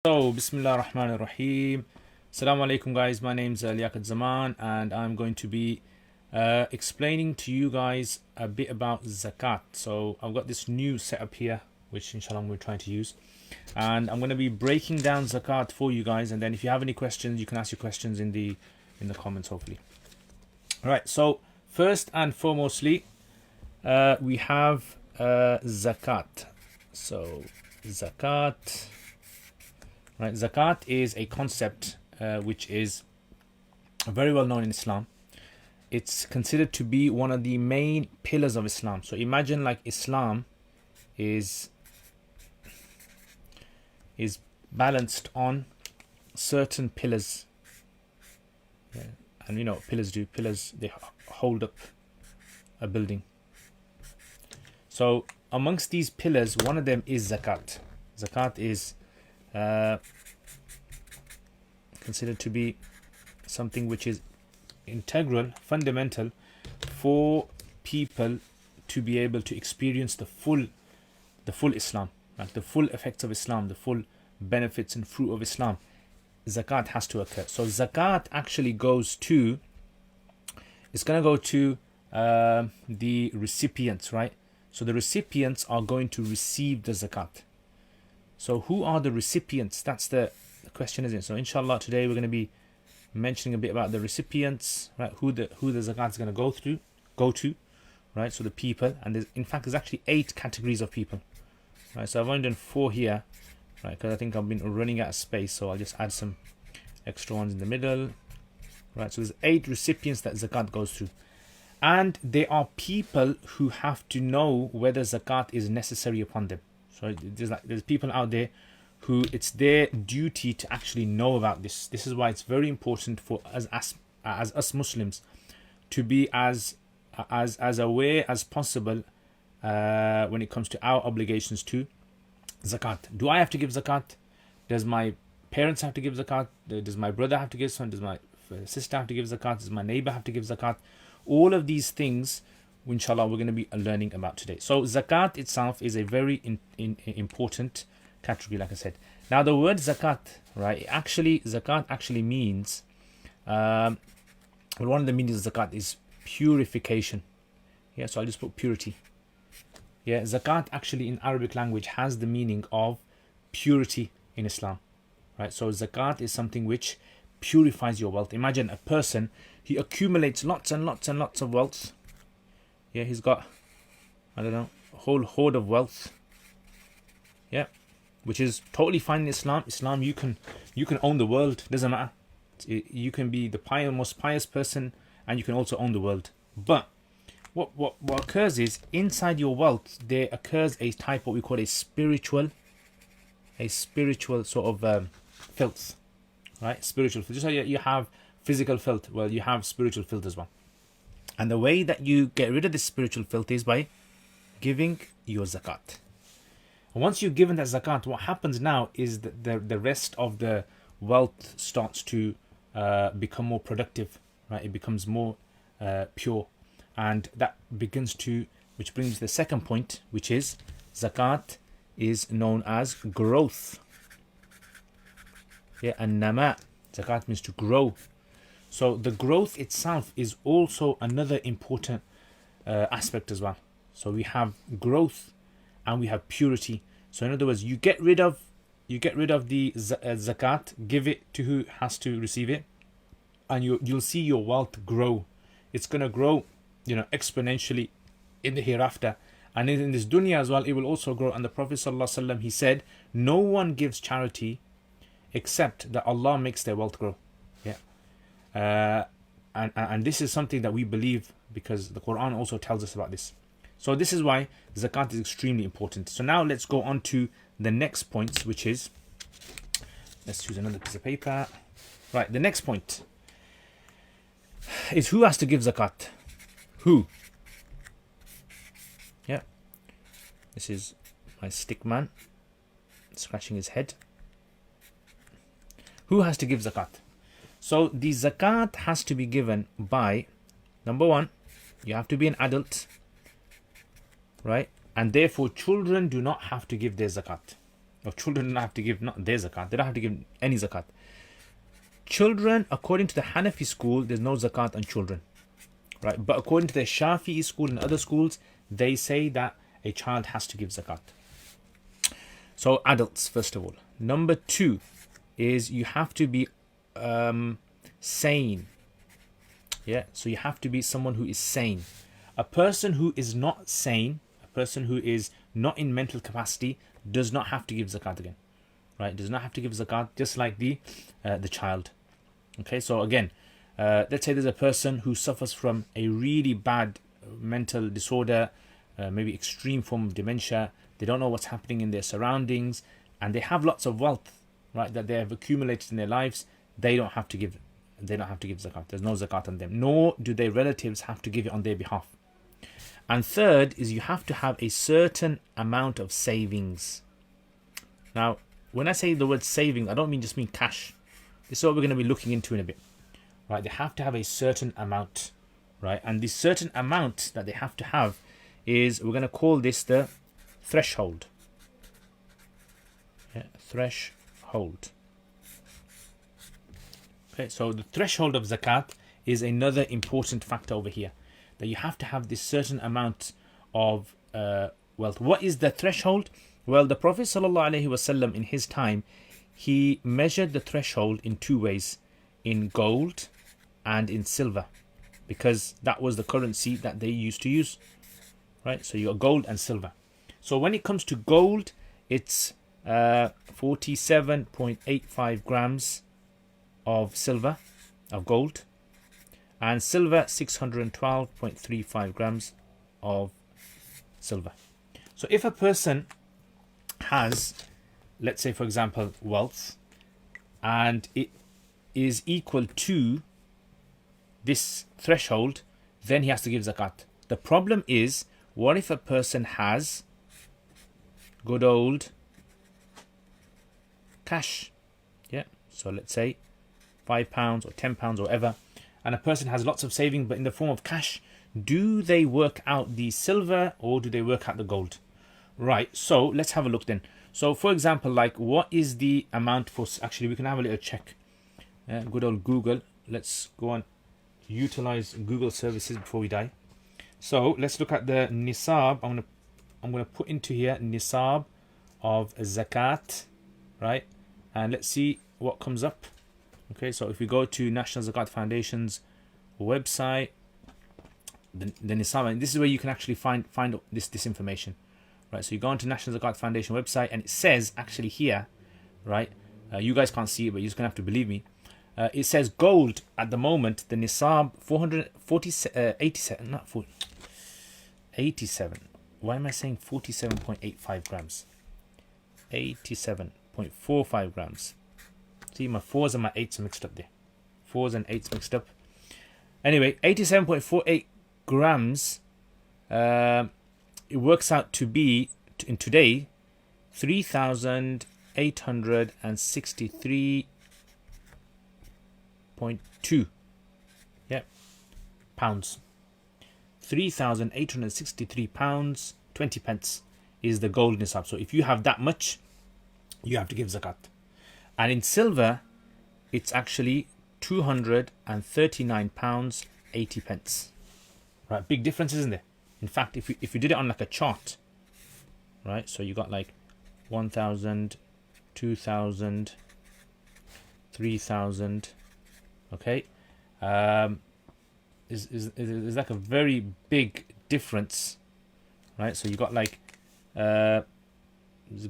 So, Bismillah ar-Rahman ar-Rahim. Assalamu alaikum guys, my name's Liaquat Zaman and I'm going to be explaining to you guys a bit about Zakat. So, I've got this new setup here, which inshallah we're trying to use. And I'm going to be breaking down Zakat for you guys, and then if you have any questions, you can ask your questions in the comments hopefully. Alright, so first and foremostly, we have Zakat. So, Zakat. Right, Zakat is a concept which is very well known in Islam. It's considered to be one of the main pillars of Islam. So imagine like Islam is balanced on certain pillars. Yeah. And you know what pillars do. Pillars, they hold up a building. So amongst these pillars, one of them is Zakat. Zakat is considered to be something which is integral, fundamental for people to be able to experience the full Islam, like the full effects of Islam, the full benefits and fruit of Islam. Zakat has to occur. So Zakat actually goes to, it's going to go to the recipients, right? So the recipients are going to receive the Zakat. So who are the recipients? That's the question, isn't it? So inshallah today we're going to be mentioning a bit about the recipients, right? Who the zakat is going to go to, right? So the people, and there's actually 8 categories of people, right? So I've only done 4 here, right? Because I think I've been running out of space, so I'll just add some extra ones in the middle, right? So there's 8 recipients that zakat goes through, and there are people who have to know whether zakat is necessary upon them. So there's people out there who it's their duty to actually know about this. This is why it's very important for us Muslims to be as aware as possible when it comes to our obligations to zakat. Do I have to give zakat? Does my parents have to give zakat? Does my brother have to give zakat? Does my sister have to give zakat? Does my neighbor have to give zakat? All of these things, inshallah, we're going to be learning about today. So zakat itself is a very important category, like I said. Now the word zakat, right? Zakat actually means, one of the meanings of zakat is purification. Yeah, so I'll just put purity. Yeah, zakat actually in Arabic language has the meaning of purity in Islam, right? So zakat is something which purifies your wealth. Imagine a person, he accumulates lots and lots and lots of wealth. Yeah, he's got, I don't know, a whole hoard of wealth. Yeah, which is totally fine in Islam. Islam, you can own the world. Doesn't matter. You can be the most pious person, and you can also own the world. But what occurs is inside your wealth there occurs a type what we call a spiritual sort of filth, right? Spiritual filth. Just like you have physical filth, well, you have spiritual filth as well. And the way that you get rid of this spiritual filth is by giving your zakat. And once you've given that zakat, what happens now is that the rest of the wealth starts to become more productive, right? It becomes more pure. And that which brings the second point, which is zakat is known as growth. Yeah, and nama, zakat means to grow. So the growth itself is also another important aspect as well. So we have growth and we have purity. So in other words, you get rid of the zakat, give it to who has to receive it, and you'll see your wealth grow. It's going to grow, exponentially in the hereafter, and in this dunya as well, it will also grow. And the Prophet ﷺ, he said, no one gives charity except that Allah makes their wealth grow. Yeah. And this is something that we believe because the Quran also tells us about this. So this is why zakat is extremely important. So now let's go on to the next points, which is, let's choose another piece of paper. Right, the next point is who has to give zakat? Who? Yeah. This is my stick man scratching his head. Who has to give zakat? So the zakat has to be given by, number 1, you have to be an adult, right? And therefore children do not have to give their zakat. Of children don't have to give not their zakat. They don't have to give any zakat. Children, according to the Hanafi school, there's no zakat on children, right? But according to the Shafi'i school and other schools, they say that a child has to give zakat. So adults, first of all. Number two is you have to be sane. Yeah, so you have to be someone who is sane. A person who is not sane, a person who is not in mental capacity, does not have to give zakat again, right? Does not have to give zakat, just like the child. Okay, so again, let's say there's a person who suffers from a really bad mental disorder, maybe extreme form of dementia. They don't know what's happening in their surroundings, and they have lots of wealth, right, that they have accumulated in their lives. They don't have to give zakat. There's no zakat on them, nor do their relatives have to give it on their behalf. And third is you have to have a certain amount of savings. Now, when I say the word savings, I don't just mean cash. This is what we're going to be looking into in a bit, right? They have to have a certain amount, right? And this certain amount that they have to have is, we're going to call this the threshold. Yeah, threshold. Okay, so the threshold of zakat is another important factor over here, that you have to have this certain amount of wealth. What is the threshold? Well, the Prophet ﷺ in his time, he measured the threshold in two ways, in gold and in silver, because that was the currency that they used to use, right? So you got gold and silver. So when it comes to gold, it's 47.85 grams of silver, of gold, and silver 612.35 grams of silver. So if a person has, let's say for example, wealth, and it is equal to this threshold, then he has to give zakat. The problem is, what if a person has good old cash? Yeah, so let's say £5 or £10 or whatever, and a person has lots of saving but in the form of cash. Do they work out the silver or do they work out the gold? Right, so let's have a look then. So for example, like, what is the amount for, actually we can have a little check. Good old Google. Let's go on, utilize Google services before we die. So let's look at the nisab. I'm gonna put into here nisab of zakat, right? And let's see what comes up. Okay, so if we go to National Zakat Foundation's website, the nisab, and this is where you can actually find this information, right? So you go onto National Zakat Foundation website, and it says actually here, right? You guys can't see it, but you're just gonna have to believe me. It says gold at the moment, the nisab 87. Why am I saying 47.85 grams? 87.45 grams. See, my 4s and my 8s are mixed up there. 4s and 8s mixed up. Anyway, 87.48 grams. It works out to be, in today, 3,863.2. Yeah, pounds. 3,863 pounds 20 pence is the gold nisab. So if you have that much, you have to give zakat. And in silver, it's actually 239 pounds 80 pence. Right, big difference, isn't there? In fact, if you did it on like a chart, right? So you got like 1,000, 2,000, 3,000. Okay, is like a very big difference, right? So you got like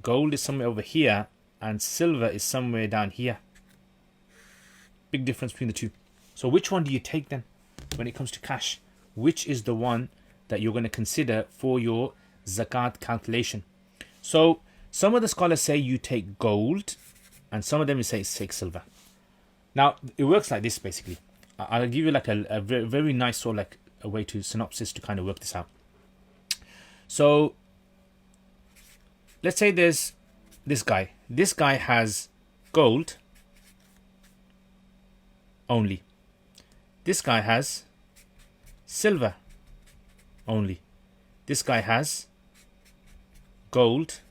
gold is somewhere over here and silver is somewhere down here. Big difference between the two. So which one do you take then when it comes to cash? Which is the one that you're going to consider for your zakat calculation? So some of the scholars say you take gold, and some of them say take silver. Now it works like this basically. I'll give you like a very, very nice sort of like a way to synopsis to kind of work this out. So let's say there's this guy. This guy has gold only. This guy has silver only. This guy has gold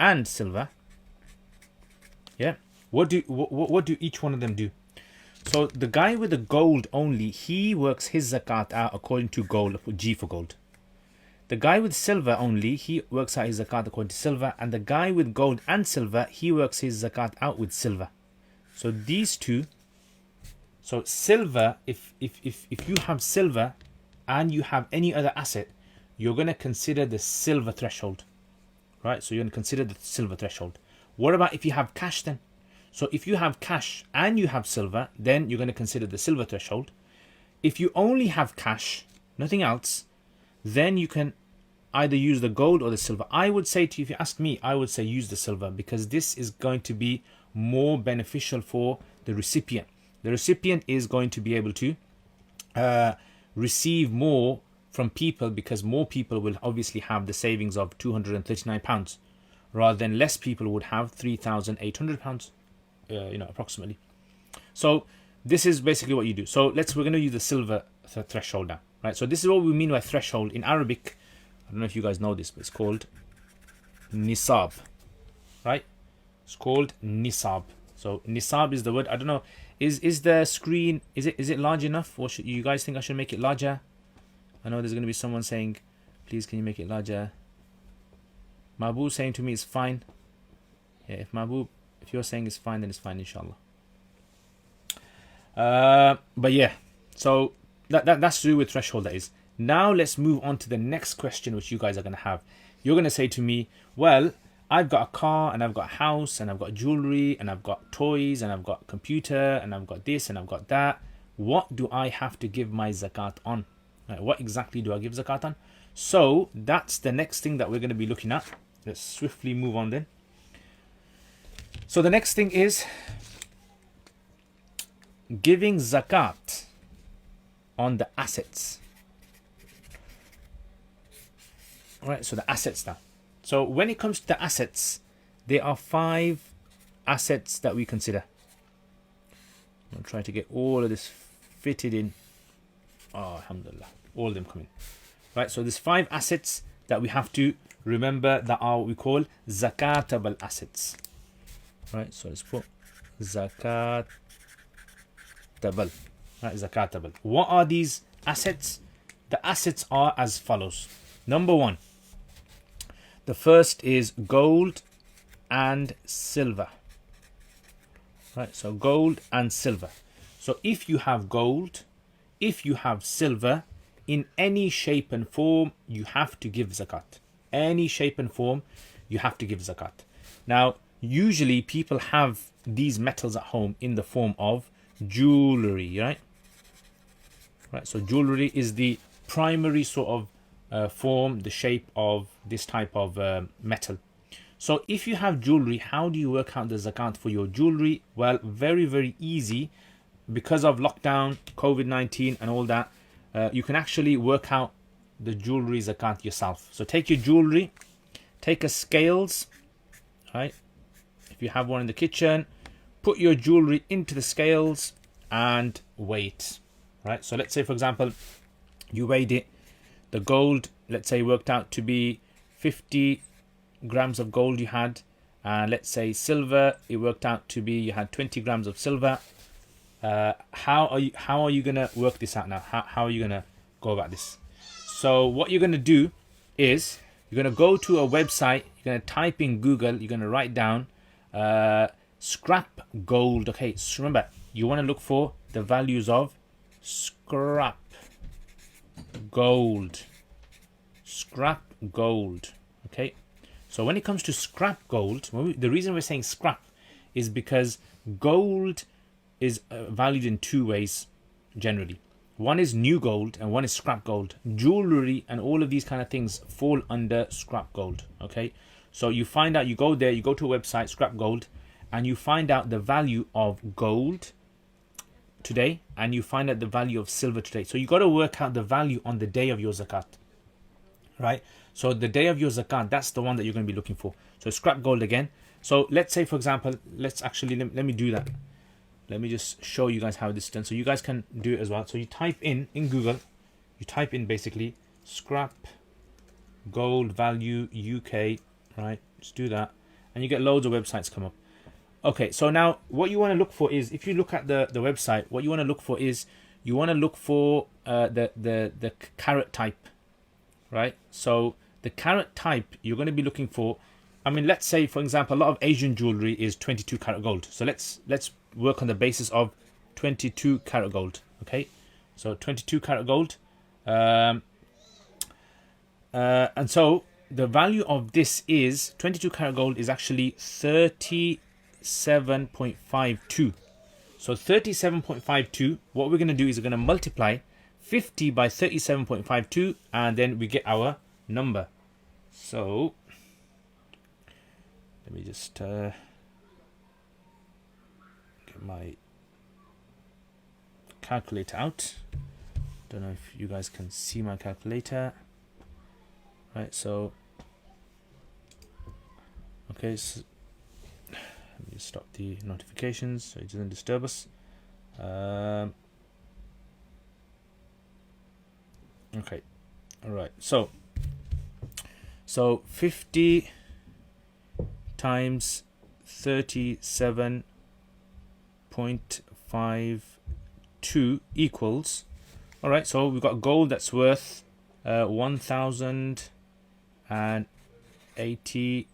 and silver, yeah, what do each one of them do? So the guy with the gold only, he works his zakat out according to gold, G for gold. The guy with silver only, he works out his zakat according to silver, and the guy with gold and silver, he works his zakat out with silver. So these two, so silver, if you have silver and you have any other asset, you're going to consider the silver threshold, right? So you're going to consider the silver threshold. What about if you have cash then? So if you have cash and you have silver, then you're going to consider the silver threshold. If you only have cash, nothing else, then you can either use the gold or the silver. I would say to you, if you ask me, I would say use the silver, because this is going to be more beneficial for the recipient. The recipient is going to be able to receive more from people, because more people will obviously have the savings of £239, rather than less people would have £3,800, approximately. So this is basically what you do. So we're going to use the silver threshold now, right? So this is what we mean by threshold in Arabic. I don't know if you guys know this, but it's called nisab, right? It's called nisab. So nisab is the word. I don't know. Is the screen, is it large enough, or should you guys think I should make it larger? I know there's going to be someone saying, please can you make it larger? Mahbub saying to me it's fine. Yeah, if you're saying it's fine, then it's fine, inshallah. But yeah, so that's to do with threshold, that is. Now let's move on to the next question, which you guys are going to have. You're going to say to me, well, I've got a car and I've got a house and I've got jewelry and I've got toys and I've got a computer and I've got this and I've got that. What do I have to give my zakat on? Right, what exactly do I give zakat on? So that's the next thing that we're going to be looking at. Let's swiftly move on then. So the next thing is giving zakat on the assets. Right, so the assets now. So when it comes to the assets, there are 5 assets that we consider. I'm going to try to get all of this fitted in. Oh, alhamdulillah. All of them come in. Right, so there's 5 assets that we have to remember that are what we call zakatable assets. Right, so let's put zakatable. Right, zakatable. What are these assets? The assets are as follows. Number 1. The first is gold and silver. Right, so gold and silver. So if you have gold, if you have silver, in any shape and form, you have to give zakat. Any shape and form, you have to give zakat. Now, usually people have these metals at home in the form of jewelry, right? Right, so jewelry is the primary sort of form, the shape of this type of metal. So if you have jewelry, how do you work out the zakat for your jewelry? Well, very, very easy. Because of lockdown, COVID-19 and all that, you can actually work out the jewelry zakat yourself. So take your jewelry, take a scales, right? If you have one in the kitchen, put your jewelry into the scales and weigh it, right? So let's say, for example, you weighed it. The gold, let's say, worked out to be 50 grams of gold you had. And let's say silver, it worked out to be you had 20 grams of silver. How are you going to work this out now? How are you going to go about this? So what you're going to do is you're going to go to a website. You're going to type in Google. You're going to write down scrap gold. Okay, so remember, you want to look for the values of scrap gold. Scrap gold. Okay, so when it comes to scrap gold, the reason we're saying scrap is because gold is valued in 2 ways generally. One is new gold and one is scrap gold. Jewelry and all of these kind of things fall under scrap gold. Okay, so you find out, you go there, you go to a website, scrap gold, and you find out the value of gold today and you find out the value of silver today. So you got to work out the value on the day of your zakat, right? So the day of your zakat, that's the one that you're going to be looking for. So scrap gold again. So let's say, for example, let's actually, let me do that. Let me just show you guys how this is done, so you guys can do it as well. So you type in Google, you type in basically scrap gold value UK, right? Just do that, and you get loads of websites come up. Okay, so now what you want to look for is, if you look at the website, what you want to look for is, you want to look for the carat type, right? So the carat type you're going to be looking for, I mean, let's say, for example, a lot of Asian jewelry is 22 karat gold. So let's work on the basis of 22 karat gold, okay? So 22 karat gold. And so the value of this is, 22 karat gold is actually 37.52. So 37.52, what we're going to do is we're going to multiply 50 by 37.52, and then we get our number. So let me just get my calculator out. Don't know if you guys can see my calculator. Right, so okay, so let me stop the notifications so it doesn't disturb us. Okay, all right. So 50 times 37.52 equals. All right. So we've got gold that's worth 1,080.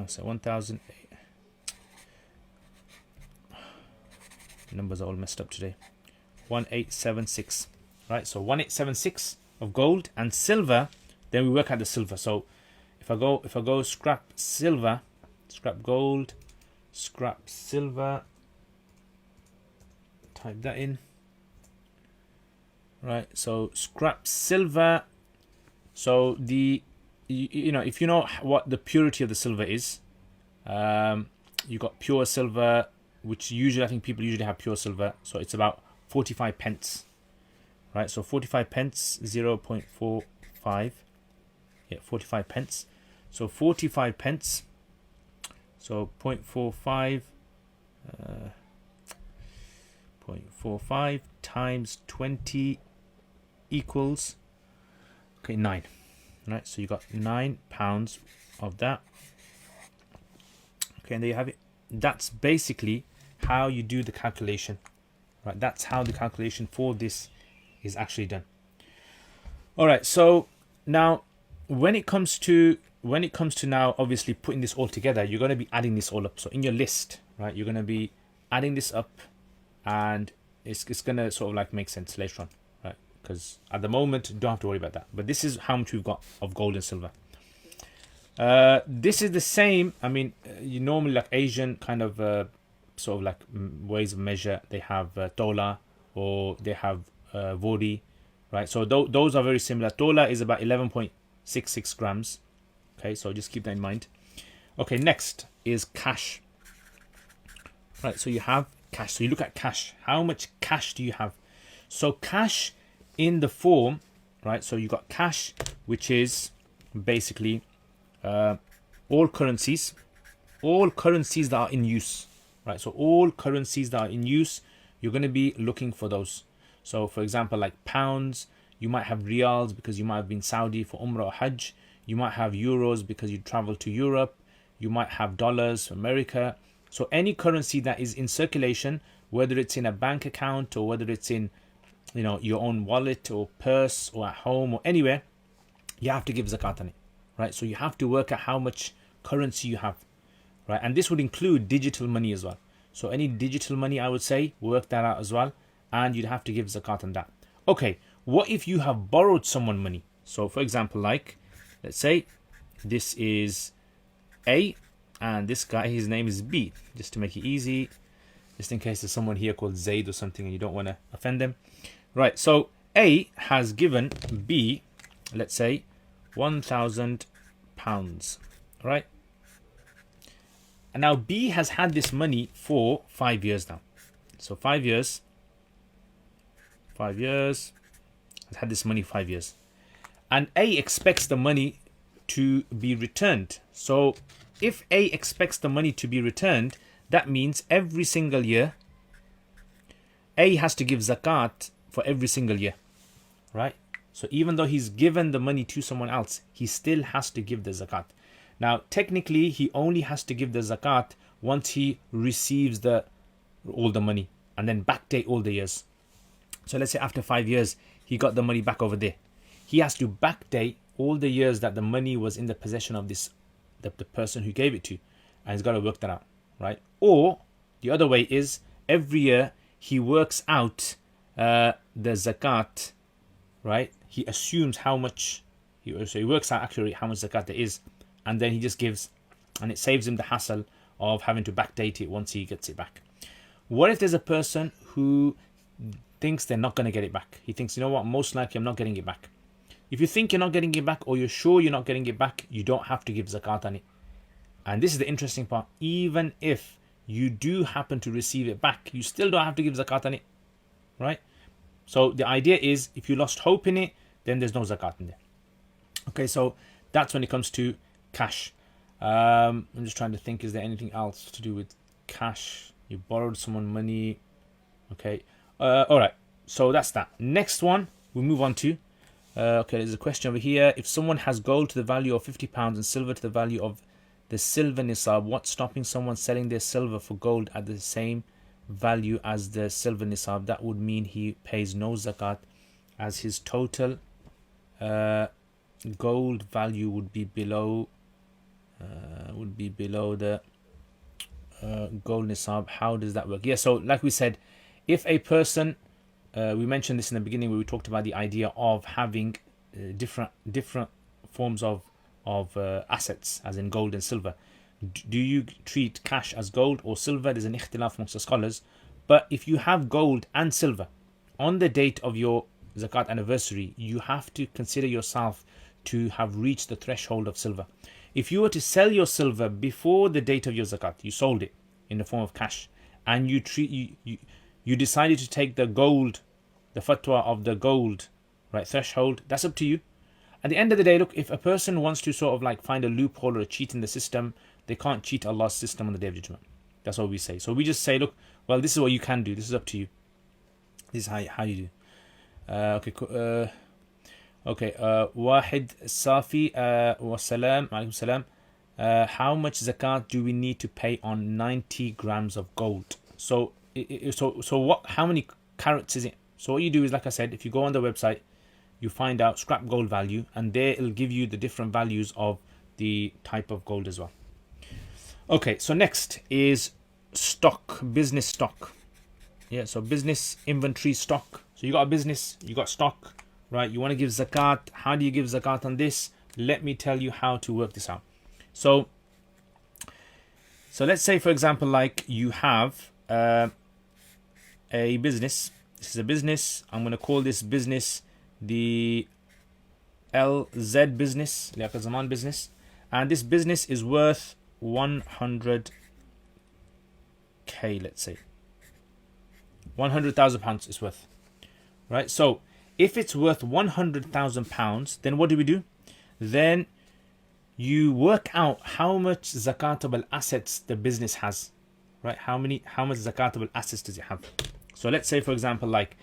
So 1,000. Numbers are all messed up today. 1876. Right. So 1876 of gold, and silver. Then we work out the silver. So if I go scrap silver, scrap gold, scrap silver, type that in. Right, so scrap silver. So the you know, if you know what the purity of the silver is, you got pure silver, which usually, I think people usually have pure silver. So it's about 45 pence. Right, so 45 pence, 0.45. Yeah, 45 pence. So 45 pence. So 0.45. 0.45 times 20 equals, okay, 9. Right, so you got 9 pounds of that. Okay, and there you have it. That's basically how you do the calculation. Right, that's how the calculation for this is actually done. All right, so now when it comes to now obviously putting this all together, you're going to be adding this all up. So in your list, right, you're going to be adding this up, and it's going to sort of like make sense later on, right? Because at the moment, don't have to worry about that. But this is how much we've got of gold and silver. This is the same. I mean, you normally, like Asian kind of sort of like ways of measure. They have tola, or they have vodi, right? So those are very similar. Tola is about 11.66 grams. Okay, so just keep that in mind. Okay, next is cash. Right, so you have cash. So you look at cash. How much cash do you have? So cash in the form, right? So you got cash, which is basically all currencies that are in use, right? So all currencies that are in use, you're going to be looking for those. So for example, like pounds, you might have riyals because you might have been Saudi for Umrah or Hajj. You might have euros because you travel to Europe. You might have dollars for America. So any currency that is in circulation, whether it's in a bank account or whether it's in, you know, your own wallet or purse or at home or anywhere, you have to give zakat on it, right? So you have to work out how much currency you have, right? And this would include digital money as well. So any digital money, I would say, work that out as well, and you'd have to give zakat on that. Okay, what if you have borrowed someone money? So for example, like, let's say this is A, and this guy, his name is B, just to make it easy, just in case there's someone here called Zaid or something and you don't want to offend them. Right, so A has given B, let's say, £1,000, right? And now B has had this money for 5 years now. So 5 years, has had this money 5 years. And A expects the money to be returned. So if A expects the money to be returned, that means every single year A has to give zakat for every single year, right? So even though he's given the money to someone else, he still has to give the zakat. Now, technically, he only has to give the zakat once he receives all the money and then backdate all the years. So let's say after 5 years, he got the money back over there. He has to backdate all the years that the money was in the possession of the person who gave it to, and he's got to work that out, right? Or the other way is every year he works out the zakat, right? He assumes how much, so he works out actually how much zakat there is, and then he just gives, and it saves him the hassle of having to backdate it once he gets it back. What if there's a person who thinks they're not going to get it back? He thinks, you know what, most likely I'm not getting it back. If you think you're not getting it back, or you're sure you're not getting it back, you don't have to give zakat on it. And this is the interesting part. Even if you do happen to receive it back, you still don't have to give zakat on it, right? So the idea is, if you lost hope in it, then there's no zakat in there. Okay, so that's when it comes to cash. I'm just trying to think, is there anything else to do with cash? You borrowed someone money. Okay, all right, so that's that. Next one we move on to, okay, there's a question over here. If someone has gold to the value of £50 and silver to the value of the silver nisab, what's stopping someone selling their silver for gold at the same value as the silver nisab? That would mean he pays no zakat, as his total gold value would be below the gold nisab. How does that work? Yeah, so like we said, if a person, we mentioned this in the beginning where we talked about the idea of having different forms of assets, as in gold and silver. Do you treat cash as gold or silver? There's an ikhtilaf amongst the scholars. But if you have gold and silver on the date of your zakat anniversary, you have to consider yourself to have reached the threshold of silver. If you were to sell your silver before the date of your zakat, you sold it in the form of cash, and you decided to take the gold, the fatwa of the gold, right, threshold, that's up to you. At the end of the day, look, if a person wants to sort of like find a loophole or a cheat in the system, they can't cheat Allah's system on the Day of Judgment. That's what we say. So we just say, look, well, this is what you can do. This is up to you. This is how you do. Okay. Wahid Safi Wasalam, Alaikum Salam. How much zakat do we need to pay on 90 grams of gold? So what? How many carats is it? So what you do is, like I said, if you go on the website, you find out scrap gold value, and there it'll give you the different values of the type of gold as well. Okay, so next is stock, business stock. Yeah, so business inventory stock. So you got a business, you got stock, right? You want to give zakat. How do you give zakat on this? Let me tell you how to work this out. So let's say, for example, like you have a business. This is a business. I'm going to call this business the LZ business, Liaquat Zaman business, and this business is worth 100k, let's say 100,000 pounds is worth, right? So if it's worth 100,000 pounds, then what do? Then you work out how much zakatable assets the business has, right? How much zakatable assets does it have? So let's say, for example, like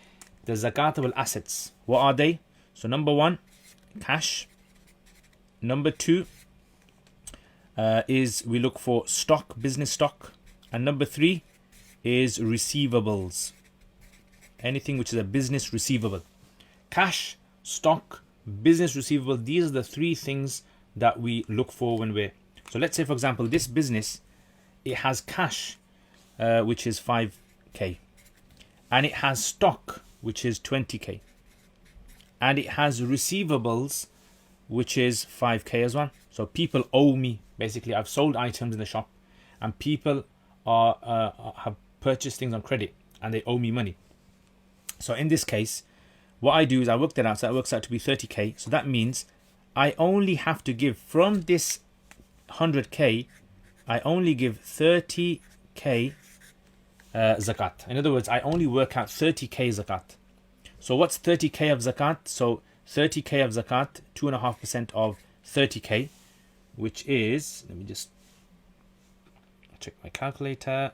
the zakatable assets, what are they? So number one, cash. Number two is we look for stock, business stock. And number three is receivables. Anything which is a business receivable. Cash, stock, business receivable. These are the three things that we look for when we're... So let's say, for example, this business, it has cash, which is 5k. And it has stock, which is 20k. And it has receivables, which is 5k as well. So people owe me. Basically, I've sold items in the shop, and people have purchased things on credit, and they owe me money. So in this case, what I do is I work that out. So that works out to be 30k. So that means I only have to give from this 100k, I only give 30k zakat. In other words, I only work out 30k zakat. So what's 30k of zakat? So 30k of zakat, 2.5% of 30k, which is, let me just check my calculator.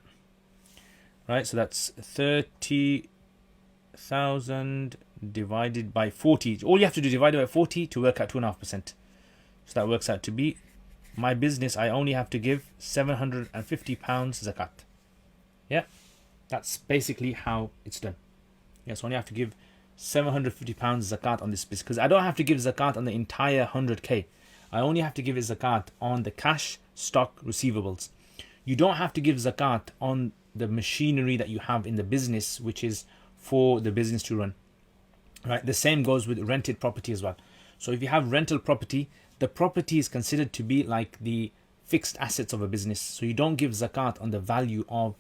Right, so that's 30,000 divided by 40. All you have to do is divide it by 40 to work out 2.5%. So that works out to be my business, I only have to give £750 zakat. Yeah, that's basically how it's done. Yes, I only have to give £750 zakat on this business, because I don't have to give zakat on the entire 100k. I only have to give zakat on the cash, stock, receivables. You don't have to give zakat on the machinery that you have in the business, which is for the business to run. Right? The same goes with rented property as well. So if you have rental property, the property is considered to be like the fixed assets of a business. So you don't give zakat on the value of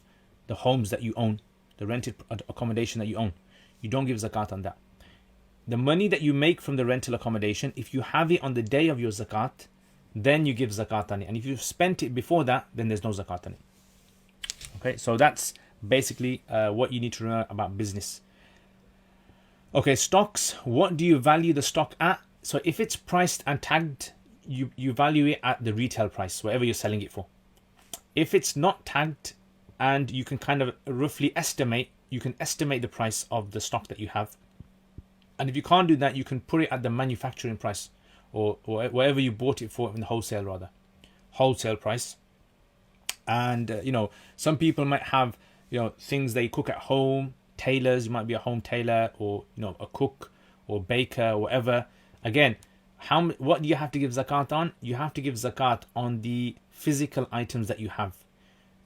the homes that you own, the rented accommodation that you own. You don't give zakat on that. The money that you make from the rental accommodation, if you have it on the day of your zakat, then you give zakat on it. And if you've spent it before that, then there's no zakat on it. Okay, so that's basically what you need to know about business. Okay, stocks. What do you value the stock at? So if it's priced and tagged, you value it at the retail price, whatever you're selling it for. If it's not tagged and you can kind of roughly estimate, you can estimate the price of the stock that you have. And if you can't do that, you can put it at the manufacturing price, or whatever you bought it for in the wholesale price. And some people might have things they cook at home. Tailors, you might be a home tailor, or a cook or baker or whatever. Again, what do you have to give zakat on? You have to give zakat on the physical items that you have.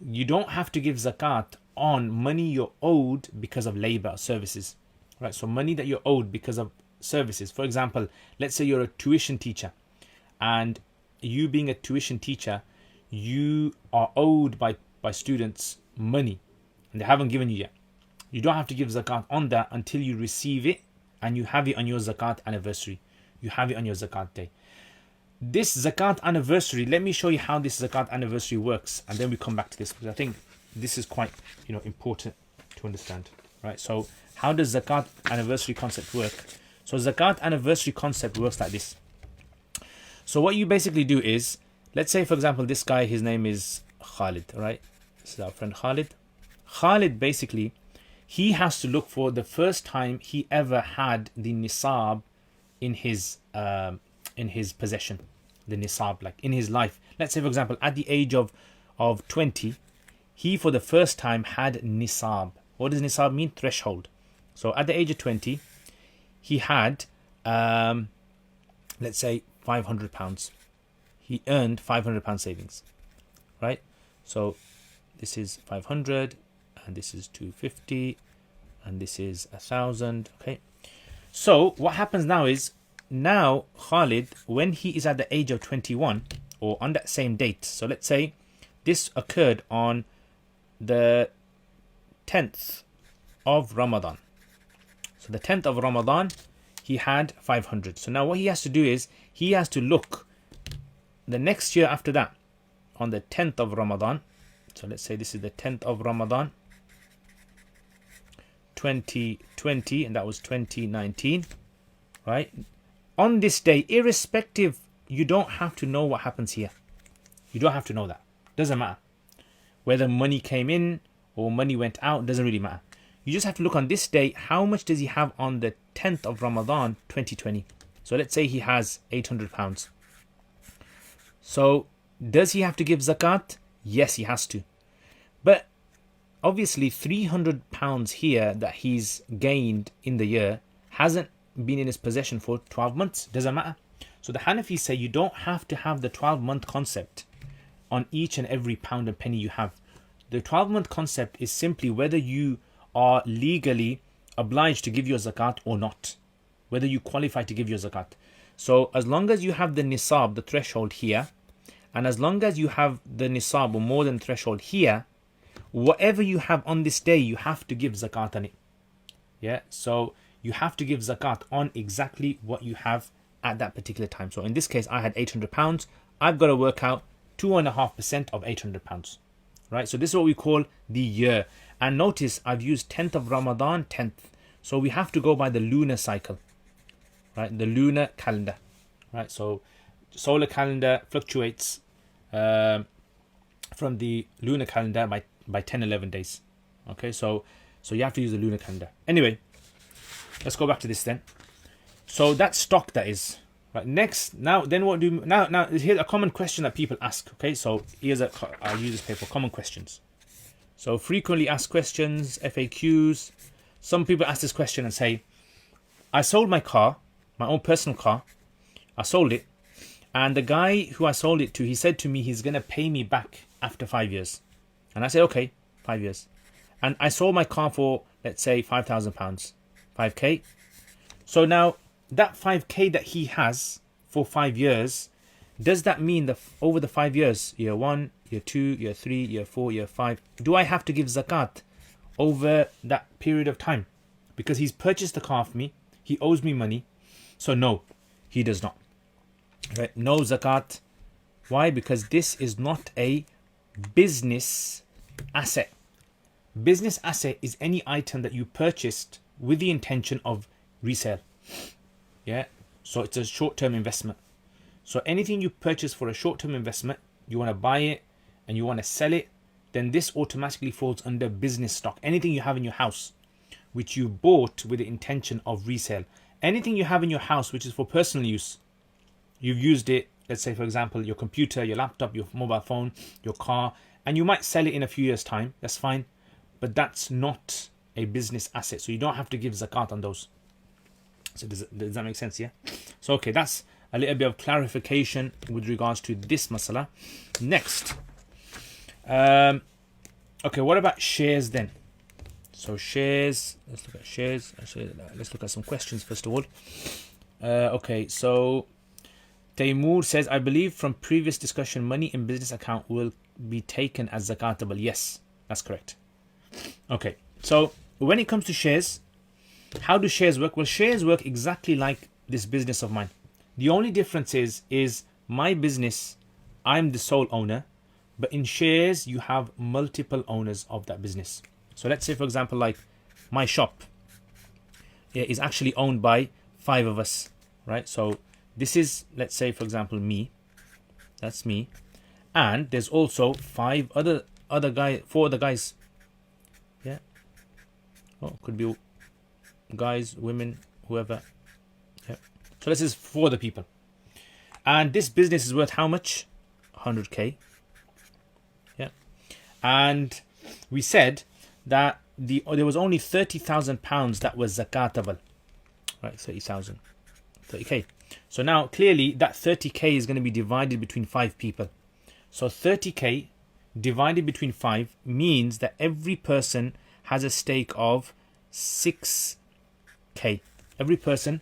You don't have to give zakat on money you're owed because of labor or services. Right? So money that you're owed because of services. For example, let's say you're a tuition teacher, and you being a tuition teacher, you are owed by students money and they haven't given you yet. You don't have to give zakat on that until you receive it and you have it on your zakat anniversary. You have it on your zakat day. This zakat anniversary, let me show you how this zakat anniversary works, and then we come back to this, because I think this is quite important to understand. Right? So how does zakat anniversary concept work? So zakat anniversary concept works like this. So what you basically do is, let's say for example this guy, his name is Khalid, right? This is our friend Khalid. Khalid, basically, he has to look for the first time he ever had the nisab in his possession, the nisab, like in his life. Let's say for example at the age of 20, he for the first time had nisab. What does nisab mean? Threshold. So at the age of 20, he had let's say £500. He earned £500 savings, right? So this is 500, and this is 250, and this is 1,000. Okay. So what happens now is, now Khalid, when he is at the age of 21, or on that same date, so let's say this occurred on the 10th of Ramadan. So the 10th of Ramadan, he had 500. So now what he has to do is, he has to look the next year after that, on the 10th of Ramadan. So let's say this is the 10th of Ramadan 2020, and that was 2019, right? On this day, irrespective, you don't have to know what happens here. You don't have to know that. Doesn't matter. Whether money came in or money went out, doesn't really matter. You just have to look on this day, how much does he have on the 10th of Ramadan 2020? So let's say he has £800. So does he have to give zakat? Yes, he has to. But obviously £300 here that he's gained in the year hasn't been in his possession for 12 months. Doesn't matter. So the Hanafis say you don't have to have the 12-month concept on each and every pound and penny you have. The 12-month concept is simply whether you are legally obliged to give your zakat or not, whether you qualify to give your zakat. So as long as you have the nisab, the threshold here, and as long as you have the nisab or more than threshold here, whatever you have on this day, you have to give zakat on it. Yeah, so you have to give zakat on exactly what you have at that particular time. So in this case, I had £800. I've got to work out 2.5% of £800. Right, so this is what we call the year. And notice I've used 10th of Ramadan, 10th. So we have to go by the lunar cycle, right? The lunar calendar, right? So solar calendar fluctuates from the lunar calendar by 10, 11 days. Okay, so you have to use the lunar calendar. Anyway, let's go back to this then. So that stock, that is, Right. Next, then what do now? Here's a common question that people ask. Okay, so I'll use this paper. Common questions. So frequently asked questions, FAQs. Some people ask this question and say, I sold my car, my own personal car. I sold it, and the guy who I sold it to, he said to me he's gonna pay me back after 5 years. And I said, okay, 5 years. And I sold my car for, let's say, £5,000, 5k. So now that 5k that he has for 5 years, does that mean that over the 5 years, year 1, year 2, year 3, year 4, year 5, do I have to give zakat over that period of time? Because he's purchased the car for me, he owes me money. So no, he does not. Right? No zakat. Why? Because this is not a business asset. Business asset is any item that you purchased with the intention of resale. Yeah, so it's a short-term investment. So anything you purchase for a short-term investment, you want to buy it and you want to sell it, then this automatically falls under business stock. Anything you have in your house which you bought with the intention of resale. Anything you have in your house which is for personal use, you've used it, let's say for example your computer, your laptop, your mobile phone, your car, and you might sell it in a few years time, that's fine, but that's not a business asset, so you don't have to give zakat on those. So does that make sense? Yeah. So okay, that's a little bit of clarification with regards to this masala. Next, okay, what about shares then? So shares, let's look at shares. Actually, let's look at some questions first of all. Okay, so Taimur says, I believe from previous discussion, money in business account will be taken as zakatable. Yes, that's correct. Okay, so when it comes to shares, how do shares work? Well, shares work exactly like this business of mine. The only difference is my business, I'm the sole owner, but in shares, you have multiple owners of that business. So let's say, for example, like my shop is actually owned by 5 of us, right? So this is, let's say, for example, me. That's me. And there's also 4 other guys. Yeah. Oh, could be guys, women, whoever. Yeah. So this is 4 other people. And this business is worth how much? 100k. Yeah. And we said that there was only £30,000 that was zakatable. Right, 30k. So now clearly that 30k is going to be divided between 5 people. So 30k divided between 5 means that every person has a stake of 6k. Every person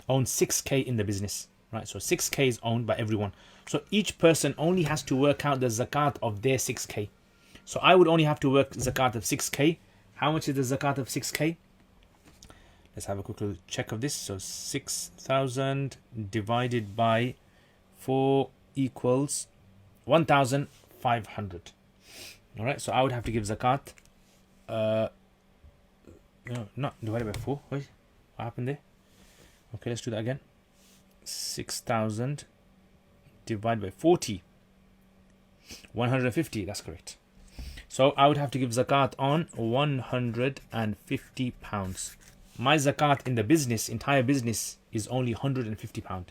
owns 6k in the business, right? So 6k is owned by everyone. So each person only has to work out the zakat of their 6k. So I would only have to work zakat of 6k. How much is the zakat of 6k? Let's have a quick little check of this. So 6,000 divided by 4 equals 1,500. All right, so I would have to give zakat. No, not divided by 4. Wait, what happened there? Okay, let's do that again. 6,000 divided by 40. 150, that's correct. So I would have to give zakat on £150. My zakat in the business, entire business, is only £150.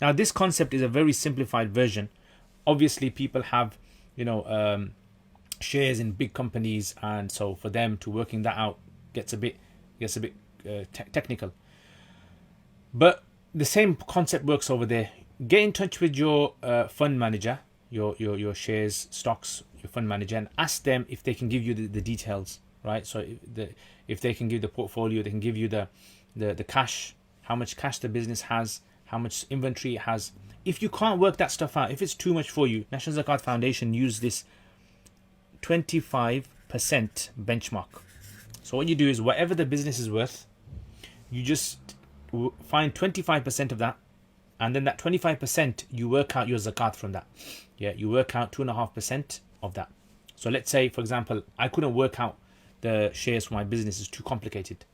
Now this concept is a very simplified version. Obviously people have, shares in big companies, and so for them to working that out gets a bit technical. But the same concept works over there. Get in touch with your fund manager, your shares, stocks, your fund manager, and ask them if they can give you the details, right? So if they can give the portfolio, they can give you the cash, how much cash the business has, how much inventory it has. If you can't work that stuff out, if it's too much for you, National Zakat Foundation use this 25% benchmark. So what you do is whatever the business is worth, you just find 25% of that, and then that 25% you work out your zakat from that. Yeah, you work out 2.5% of that. So let's say, for example, I couldn't work out the shares for my business, is too complicated.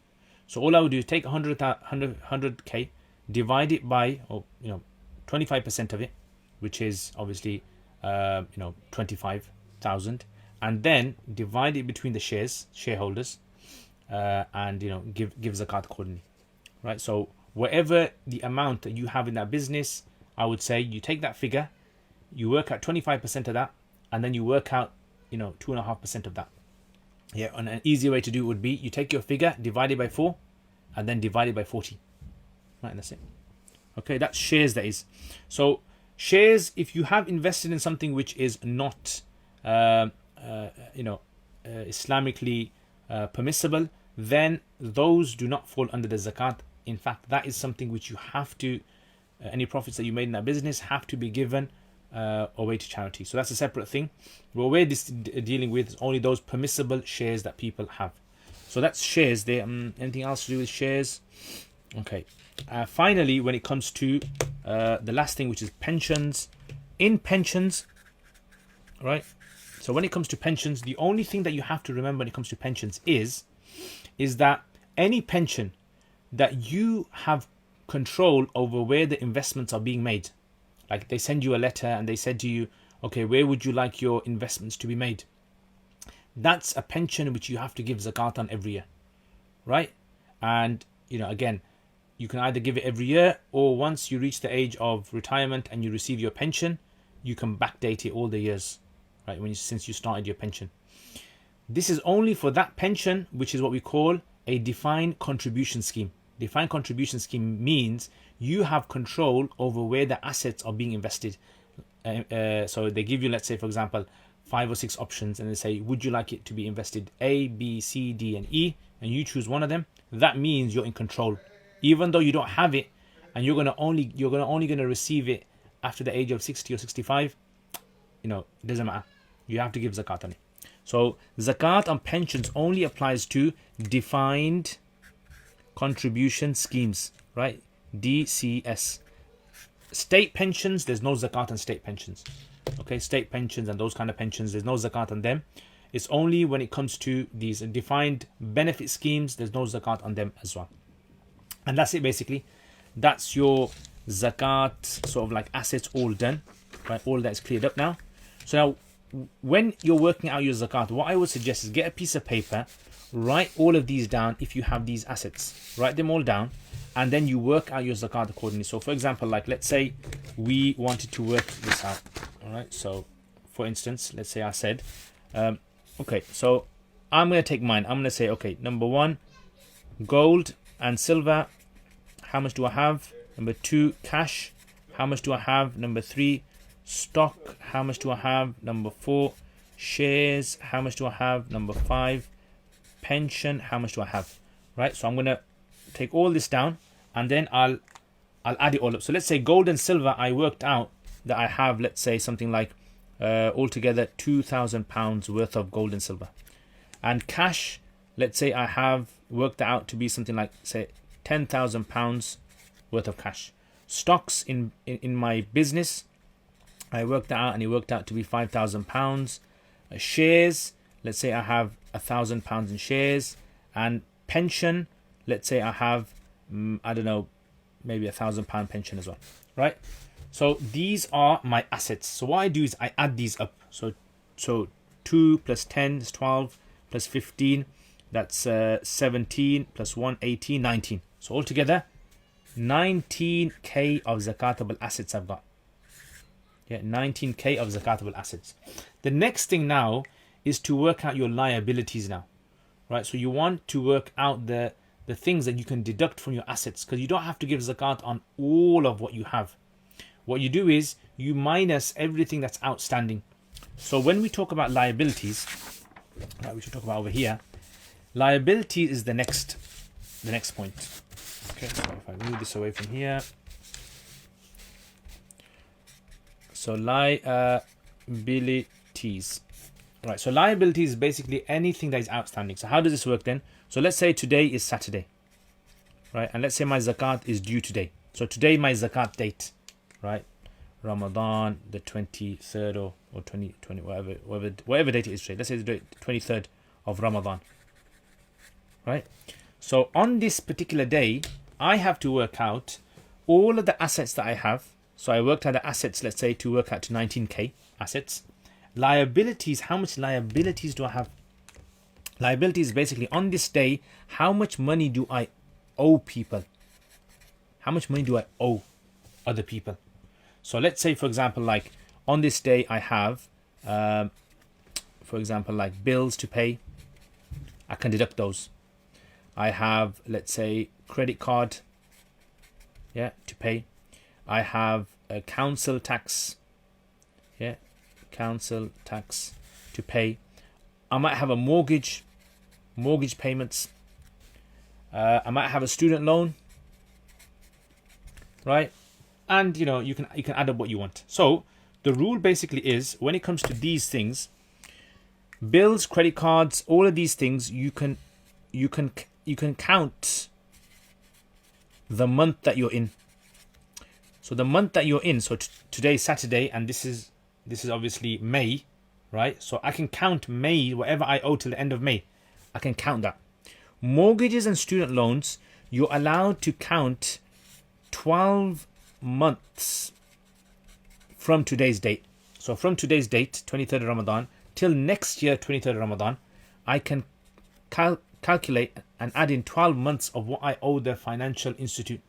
So all I would do is take 100k, divide it by 25% of it, which is obviously 25,000, and then divide it between the shareholders, and give zakat accordingly, right? So whatever the amount that you have in that business, I would say you take that figure, you work out 25% of that, and then you work out, 2.5% of that. Yeah, and an easy way to do it would be you take your figure, divide it by 4, and then divide it by 40. Right, and that's it. Okay, that's shares, that is. So shares, if you have invested in something which is not, Islamically permissible, then those do not fall under the zakat. In fact, that is something which you have to, any profits that you made in that business have to be given away to charity. So that's a separate thing. What we're dealing with is only those permissible shares that people have. So that's shares there. Anything else to do with shares? Okay. Finally, when it comes to the last thing, which is pensions. In pensions, right? So when it comes to pensions, the only thing that you have to remember when it comes to pensions is that any pension that you have control over where the investments are being made, like they send you a letter and they said to you, okay, where would you like your investments to be made? That's a pension which you have to give zakat on every year, right? And, again, you can either give it every year, or once you reach the age of retirement and you receive your pension, you can backdate it all the years, right? Since you started your pension. This is only for that pension, which is what we call a defined contribution scheme. Defined contribution scheme means you have control over where the assets are being invested. So they give you, let's say, for example, 5 or 6 options, and they say, would you like it to be invested A, B, C, D, and E? And you choose one of them. That means you're in control, even though you don't have it, and you're only gonna receive it after the age of 60 or 65. It doesn't matter. You have to give zakat on it. So zakat on pensions only applies to defined contribution schemes, right? DCS. State pensions, there's no zakat on state pensions. Okay, state pensions and those kind of pensions, there's no zakat on them. It's only when it comes to these defined benefit schemes, there's no zakat on them as well. And that's it basically. That's your zakat sort of like assets all done, right? All that's cleared up now. So now, when you're working out your zakat, what I would suggest is get a piece of paper, write all of these down. If you have these assets, write them all down, and then you work out your zakat accordingly. So for example, like let's say we wanted to work this out. All right, so for instance, let's say I said, okay, so I'm going to take mine. I'm going to say, okay, number 1, gold and silver, how much do I have? Number 2, cash, how much do I have? Number 3, stock, how much do I have? Number 4, shares, how much do I have? Number 5, pension, how much do I have? Right, so I'm going to take all this down, and then I'll add it all up. So let's say gold and silver, I worked out that I have, let's say, something like altogether £2,000 worth of gold and silver. And cash, let's say I have worked that out to be something like, say, £10,000 worth of cash. Stocks in my business, I worked that out, and it worked out to be £5,000. Shares, let's say I have £1,000 in shares. And pension, let's say I have, I don't know, maybe £1,000 pension as well, right? So these are my assets. So what I do is I add these up. So 2 plus 10 is 12, plus 15, that's 17, plus 1, 18, 19. So altogether, 19k of zakatable assets I've got. Yeah, 19k of zakatable assets. The next thing now is to work out your liabilities now, right? So you want to work out the things that you can deduct from your assets, because you don't have to give zakat on all of what you have. What you do is you minus everything that's outstanding. So when we talk about liabilities, right, we should talk about over here. Liability is the next point. Okay, so if I move this away from here. So liabilities. Right, so liability is basically anything that is outstanding. So how does this work then? So let's say today is Saturday, right? And let's say my zakat is due today. So today my zakat date, right? Ramadan, the 23rd or 20, whatever date it is today. Let's say the 23rd of Ramadan, right? So on this particular day, I have to work out all of the assets that I have. So I worked out the assets, let's say, to work out to 19k assets. Liabilities, how much liabilities do I have? Liabilities basically on this day, how much money do I owe people? How much money do I owe other people? So let's say, for example, like on this day I have, for example, like bills to pay. I can deduct those. I have, let's say, credit card, yeah, to pay. I have a council tax, yeah, council tax to pay. I might have a mortgage payments. I might have a student loan, right? And you can add up what you want. So the rule basically is, when it comes to these things, bills, credit cards, all of these things, you can count the month that you're in. So the month that you're in, so today's Saturday, and this is obviously May, right? So I can count May, whatever I owe till the end of May, I can count that. Mortgages and student loans, you're allowed to count 12 months from today's date. So from today's date, 23rd of Ramadan, till next year, 23rd of Ramadan, I can calculate and add in 12 months of what I owe the financial institute,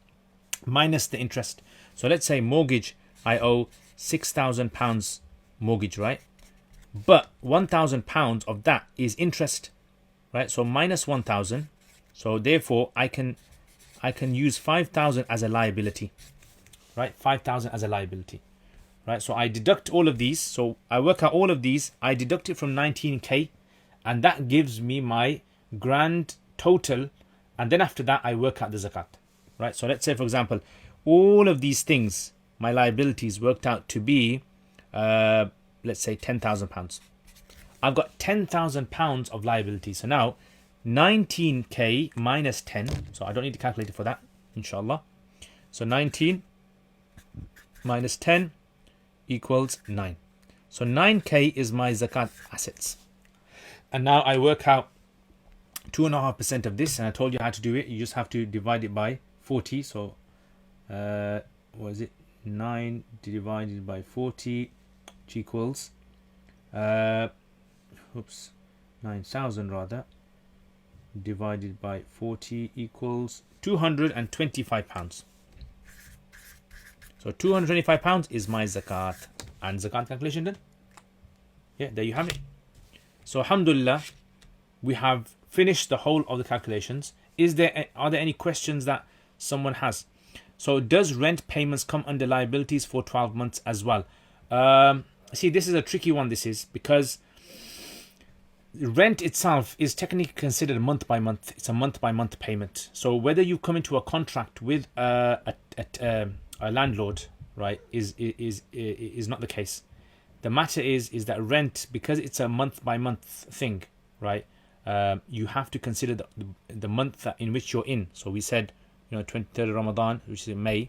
minus the interest. So let's say mortgage, I owe £6,000 mortgage, right? But £1,000 of that is interest, right? So minus 1,000. So therefore, I can use 5,000 as a liability, right? 5,000 as a liability, right? So I deduct all of these. So I work out all of these. I deduct it from 19k, and that gives me my grand total. And then after that, I work out the zakat, right? So let's say, for example, all of these things, my liabilities worked out to be, let's say, £10,000. I've got £10,000 of liabilities. So now 19k minus 10. So I don't need to calculate it for that, inshallah. So 19 minus 10 equals 9. So 9k is my zakat assets. And now I work out 2.5% of this, and I told you how to do it. You just have to divide it by 40. So what is it? 9 divided by 40, which equals 9,000 rather, divided by 40 equals £225. So £225 is my zakat. And zakat calculation done? Yeah, there you have it. So alhamdulillah, we have finished the whole of the calculations. Are there any questions that someone has? So does rent payments come under liabilities for 12 months as well? See, this is a tricky one, this is, because rent itself is technically considered month by month. It's a month by month payment. So whether you come into a contract with a landlord, right, is not the case. The matter is that rent, because it's a month by month thing, right, you have to consider the month in which you're in. So we said, 23rd of Ramadan, which is in May.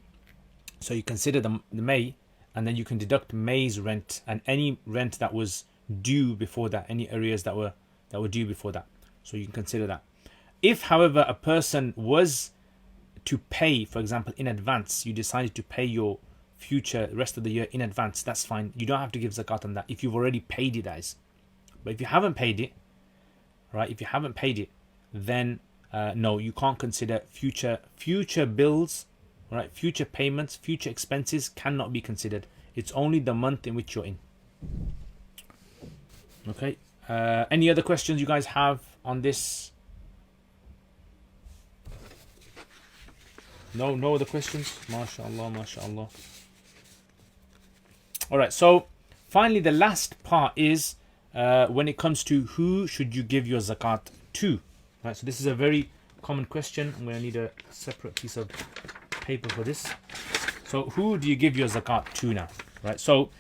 So you consider the May, and then you can deduct May's rent and any rent that was due before that, any areas that were due before that. So you can consider that. If, however, a person was to pay, for example, in advance, you decided to pay your future rest of the year in advance, that's fine. You don't have to give zakat on that if you've already paid it, guys. But if you haven't paid it, right, then no, you can't consider future bills, right? Future payments, future expenses cannot be considered. It's only the month in which you're in. Okay. Any other questions you guys have on this? No other questions? MashaAllah. All right. So finally, the last part is when it comes to who should you give your zakat to. Right, so this is a very common question. I'm going to need a separate piece of paper for this. So who do you give your zakat to now? Right, so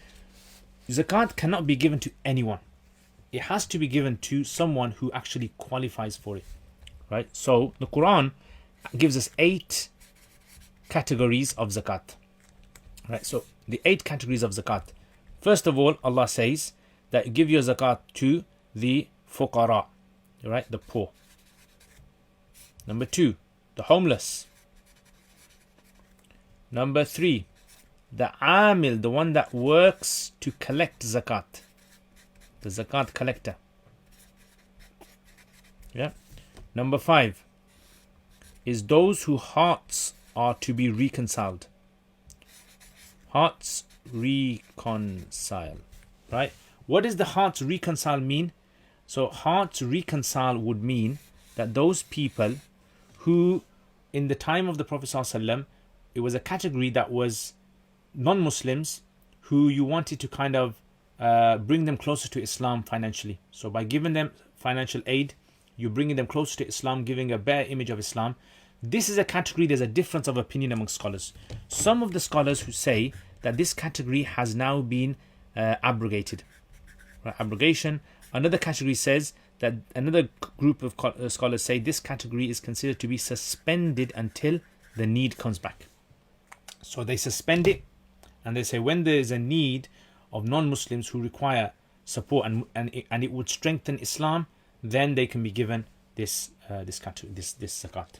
zakat cannot be given to anyone. It has to be given to someone who actually qualifies for it. Right, so the Quran gives us 8 categories of zakat. Right, so the 8 categories of zakat. First of all, Allah says that give your zakat to the fuqara, right, the poor. Number 2, the homeless. Number 3, the amil, the one that works to collect zakat, the zakat collector. Yeah. Number 5 is those whose hearts are to be reconciled. Hearts reconcile, right? What does the hearts reconcile mean? So hearts reconcile would mean that those people who in the time of the Prophet ﷺ, it was a category that was non-Muslims who you wanted to kind of bring them closer to Islam financially. So by giving them financial aid, you're bringing them closer to Islam, giving a better image of Islam. This is a category, there's a difference of opinion among scholars. Some of the scholars who say that this category has now been abrogated. Right? Abrogation. Another category says that another group of scholars say this category is considered to be suspended until the need comes back. So they suspend it and they say when there is a need of non-Muslims who require support and it would strengthen Islam, then they can be given this category, this zakat.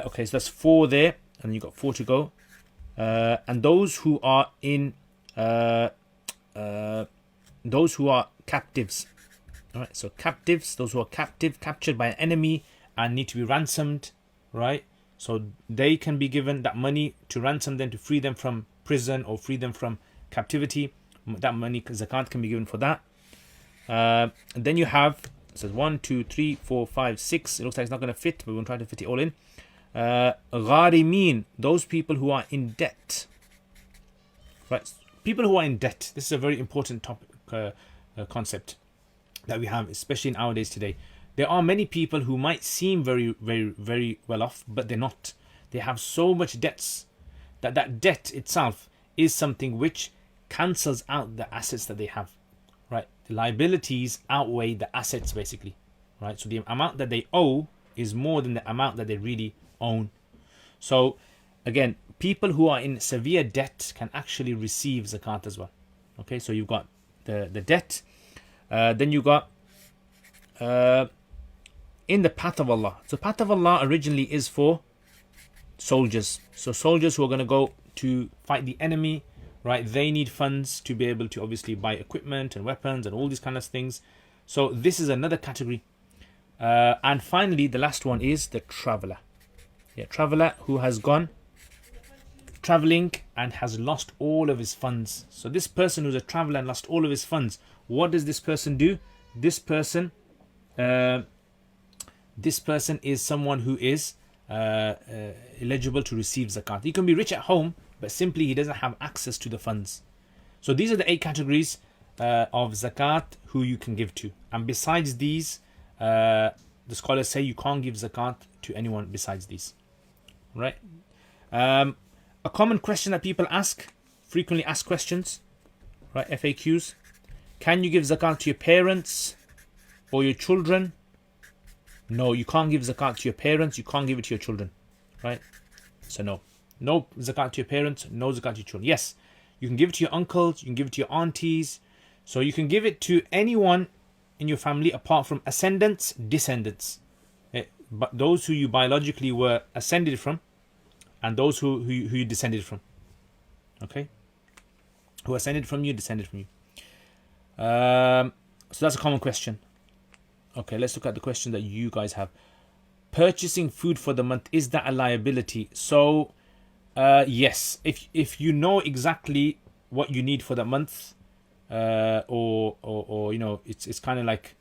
Okay, so that's 4 there, and you've got 4 to go. And those who are captives. All right, so captives, those who are captured by an enemy and need to be ransomed, right? So they can be given that money to ransom them, to free them from prison or free them from captivity. That money, zakat, can be given for that. And then you have, it says 1, 2, 3, 4, 5, 6. It looks like it's not going to fit, but we'll try to fit it all in. Gharimin, those people who are in debt. Right, people who are in debt. This is a very important topic, concept that we have, especially in our days today. There are many people who might seem very, very, very well off, but they're not. They have so much debts that debt itself is something which cancels out the assets that they have. Right, the liabilities outweigh the assets basically. Right, so the amount that they owe is more than the amount that they really own. So again, people who are in severe debt can actually receive zakat as well. Okay, so you've got the debt. Then you got in the path of Allah. So path of Allah originally is for soldiers. So soldiers who are going to go to fight the enemy, right? They need funds to be able to obviously buy equipment and weapons and all these kind of things. So this is another category. And finally, the last one is the traveler. Yeah, traveler who has gone traveling and has lost all of his funds. So this person who's a traveler and lost all of his funds, what does this person do? This person is someone who is eligible to receive zakat. He can be rich at home, but simply he doesn't have access to the funds. So these are the 8 categories of zakat who you can give to. And besides these, the scholars say you can't give zakat to anyone besides these. Right? A common question that people ask, frequently asked questions, right? FAQs. Can you give zakat to your parents or your children? No, you can't give zakat to your parents. You can't give it to your children, right? So no zakat to your parents, no zakat to your children. Yes, you can give it to your uncles, you can give it to your aunties. So you can give it to anyone in your family apart from ascendants, descendants. But those who you biologically were ascended from, and those who you descended from. Okay? Who ascended from you, descended from you. So that's a common question. Okay, let's look at the question that you guys have. Purchasing food for the month, is that a liability? So, yes. If you know exactly what you need for that month, or you know, it's kind of like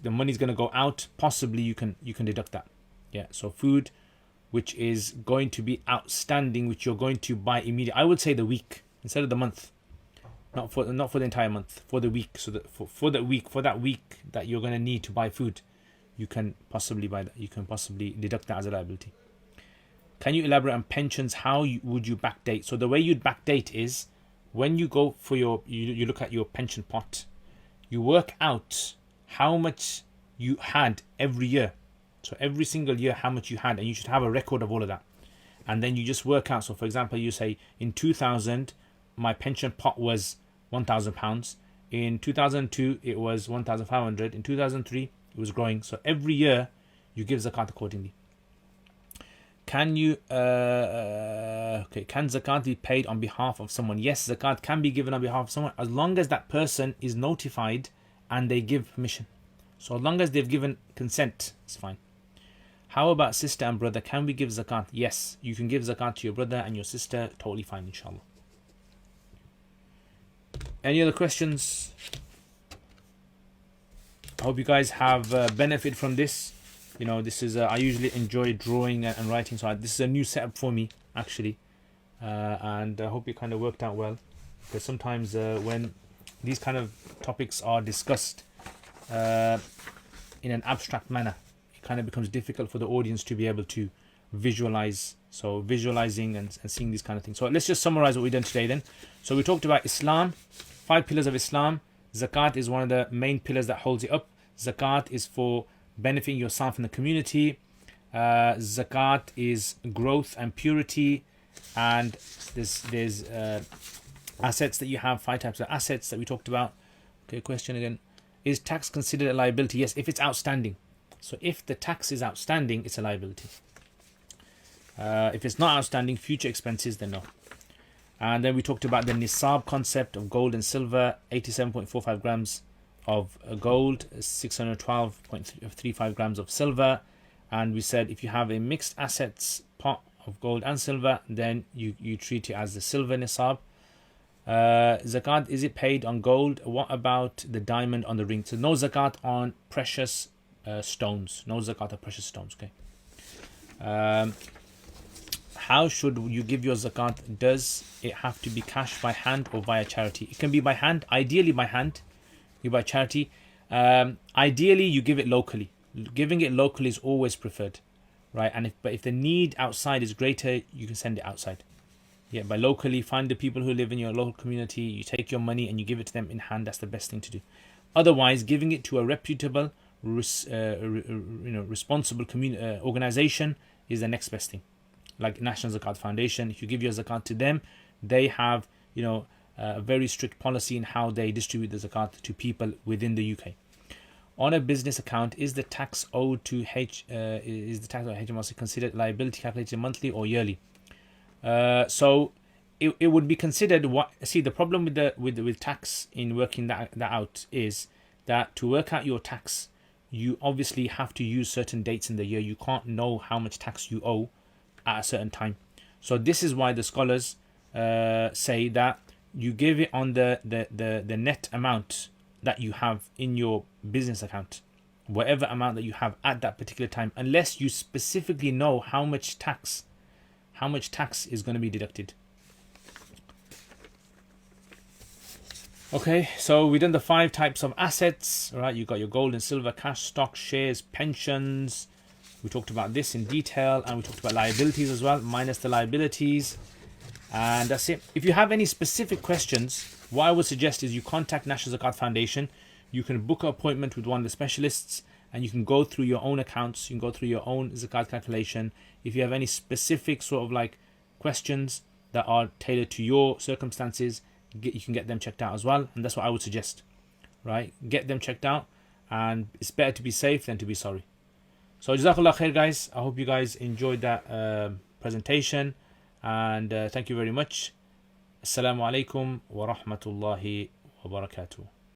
the money's gonna go out. Possibly you can deduct that. Yeah. So food, which is going to be outstanding, which you're going to buy immediately. I would say the week instead of the month, not for the entire month, for the week. So that for that week that you're going to need to buy food, you can possibly buy that. You can possibly deduct that as a liability. Can you elaborate on pensions? How would you backdate? So the way you'd backdate is when you go for you look at your pension pot, you work out how much you had every year. So every single year, how much you had, and you should have a record of all of that. And then you just work out. So for example, you say in 2000, my pension pot was £1,000. In 2002, it was 1,500. In 2003, it was growing. So every year, you give zakat accordingly. Can zakat be paid on behalf of someone? Yes, zakat can be given on behalf of someone as long as that person is notified and they give permission. So as long as they've given consent, it's fine. How about sister and brother? Can we give zakat? Yes, you can give zakat to your brother and your sister. Totally fine, inshallah. Any other questions? I hope you guys have benefit from this. You know, this is I usually enjoy drawing and writing, so this is a new setup for me actually, and I hope it kind of worked out well. Because sometimes when these kind of topics are discussed in an abstract manner, it kind of becomes difficult for the audience to be able to visualize. So visualizing and seeing these kind of things. So let's just summarize what we've done today then. So we talked about Islam, 5 pillars of Islam. Zakat is one of the main pillars that holds it up. Zakat is for benefiting yourself and the community. Zakat is growth and purity. And there's assets that you have, 5 types of assets that we talked about. Okay, question again. Is tax considered a liability? Yes, if it's outstanding. So if the tax is outstanding, it's a liability. If it's not outstanding, future expenses, then no. And then we talked about the nisab concept of gold and silver, 87.45 grams of gold, 612.35 grams of silver. And we said if you have a mixed assets pot of gold and silver, then you treat it as the silver nisab. Zakat, is it paid on gold? What about the diamond on the ring? So no zakat on precious stones. No zakat on precious stones. Okay. How should you give your zakat? Does it have to be cash by hand or via charity? It can be by hand. Ideally by hand. You by charity. Ideally you give it locally. Giving it locally is always preferred, right? And if the need outside is greater, you can send it outside. Yeah, by locally, find the people who live in your local community. You take your money and you give it to them in hand. That's the best thing to do. Otherwise, giving it to a reputable, responsible organization is the next best thing. Like National Zakat Foundation, if you give your zakat to them, they have a very strict policy in how they distribute the zakat to people within the UK. On a business account, is the tax owed to HMRC considered liability calculated monthly or yearly? So it would be considered. The problem with tax in working that out is that to work out your tax, you obviously have to use certain dates in the year. You can't know how much tax you owe at a certain time. So this is why the scholars say that you give it on the net amount that you have in your business account, whatever amount that you have at that particular time, unless you specifically know how much tax is going to be deducted. Okay, so we've done the 5 types of assets, right? You got your gold and silver, cash, stock, shares, pensions. We talked about this in detail, and we talked about liabilities as well, minus the liabilities. And that's it. If you have any specific questions, what I would suggest is you contact National Zakat Foundation. You can book an appointment with one of the specialists, and you can go through your own accounts. You can go through your own zakat calculation. If you have any specific sort of like questions that are tailored to your circumstances, you can get them checked out as well. And that's what I would suggest, right? Get them checked out, and it's better to be safe than to be sorry. So Jazakallah khair, guys. I hope you guys enjoyed that presentation, and thank you very much. Assalamu alaikum wa rahmatullahi wa barakatuh.